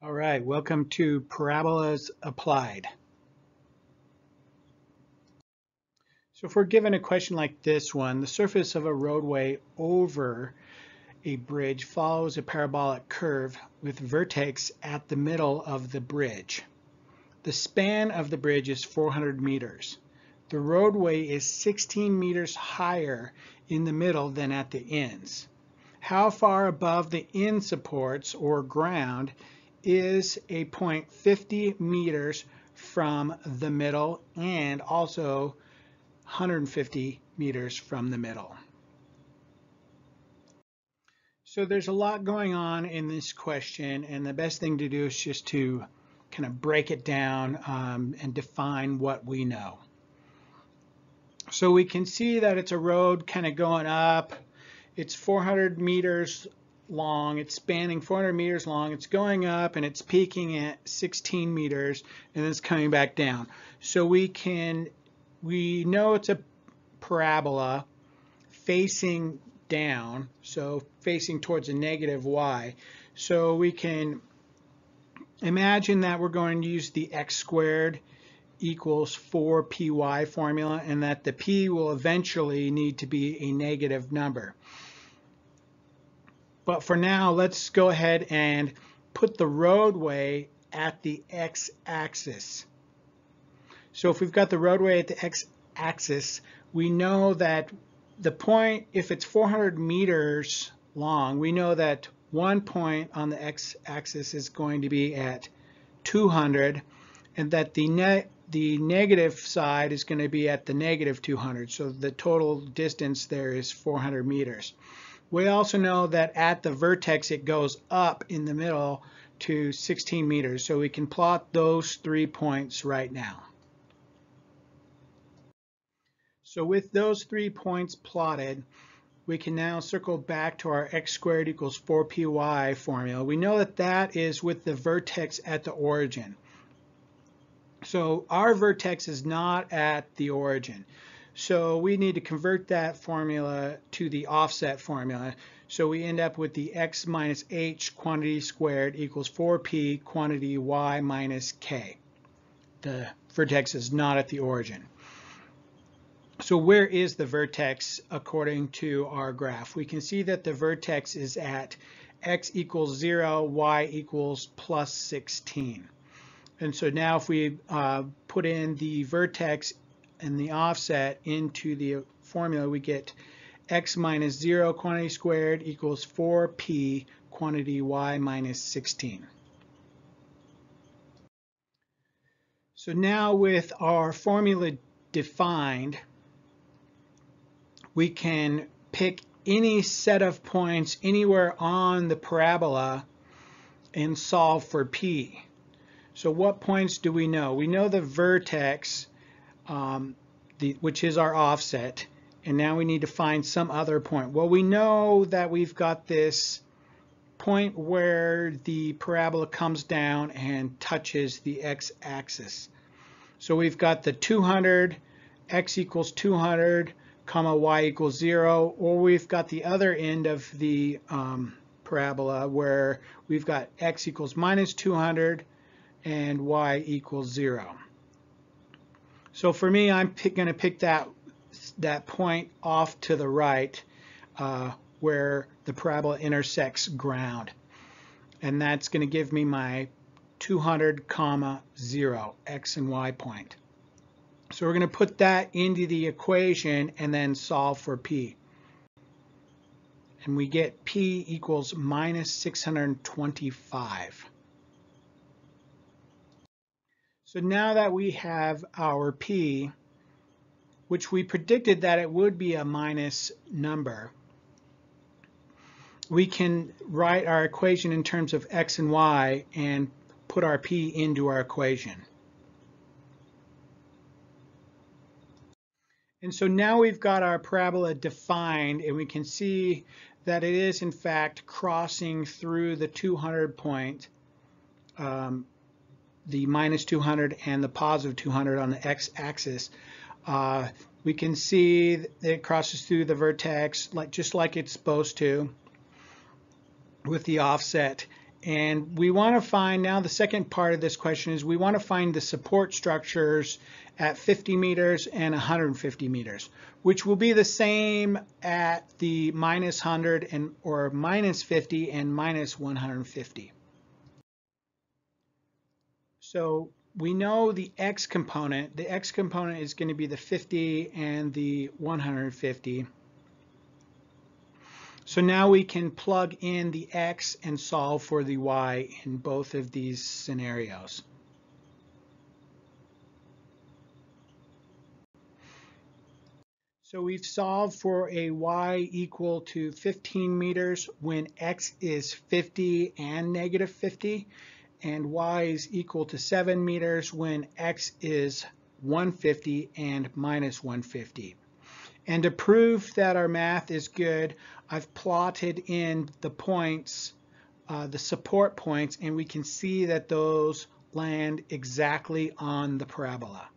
All right, welcome to Parabolas Applied. So if we're given a question like this one, the surface of a roadway over a bridge follows a parabolic curve with vertex at the middle of the bridge. The span of the bridge is 400 meters. The roadway is 16 meters higher in the middle than at the ends. How far above the end supports or ground is a point 50 meters from the middle and also 150 meters from the middle. So there's a lot going on in this question, and the best thing to do is just to kind of break it down and define what we know. So we can see that it's a road kind of going up. It's 400 meters long. It's spanning 400 meters long. It's going up and it's peaking at 16 meters and then it's coming back down. So we know it's a parabola facing down, so facing towards a negative y. So we can imagine that we're going to use the x squared equals 4py formula, and that the p will eventually need to be a negative number. But for now, let's go ahead and put the roadway at the x-axis. So if we've got the roadway at the x-axis, we know that the point, if it's 400 meters long, we know that one point on the x-axis is going to be at 200, and that the negative side is going to be at the negative 200. So the total distance there is 400 meters. We also know that at the vertex it goes up in the middle to 16 meters. So we can plot those 3 points right now. So with those 3 points plotted, we can now circle back to our x squared equals 4py formula. We know that that is with the vertex at the origin. So our vertex is not at the origin. So we need to convert that formula to the offset formula. So we end up with the x minus h quantity squared equals 4p quantity y minus k. The vertex is not at the origin. So where is the vertex according to our graph? We can see that the vertex is at x equals 0, y equals plus 16. And so now if we put in the vertex and the offset into the formula, we get x minus 0 quantity squared equals 4p quantity y minus 16. So now with our formula defined, we can pick any set of points anywhere on the parabola and solve for p. So what points do we know? We know the vertex, which is our offset, and now we need to find some other point. Well, we know that we've got this point where the parabola comes down and touches the x-axis. So we've got the 200, x equals 200, comma y equals 0, or we've got the other end of the parabola where we've got x equals minus 200 and y equals 0. So for me, I'm going to pick that point off to the right where the parabola intersects ground. And that's going to give me my 200, comma 0, x and y point. So we're going to put that into the equation and then solve for p. And we get p equals minus 625. So now that we have our p, which we predicted that it would be a minus number, we can write our equation in terms of x and y and put our p into our equation. And so now we've got our parabola defined, and we can see that it is in fact crossing through the 200 point, the minus 200 and the positive 200 on the x-axis. We can see that it crosses through the vertex just like it's supposed to with the offset, And we want to find, now the second part of this question is we want to find the support structures at 50 meters and 150 meters, which will be the same at the minus 100 and or minus 50 and minus 150. So we know the x component. The x component is going to be the 50 and the 150. So now we can plug in the x and solve for the y in both of these scenarios. So we've solved for a y equal to 15 meters when x is 50 and negative 50, and y is equal to 7 meters when x is 150 and minus 150. And to prove that our math is good, I've plotted in the points, the support points, and we can see that those land exactly on the parabola.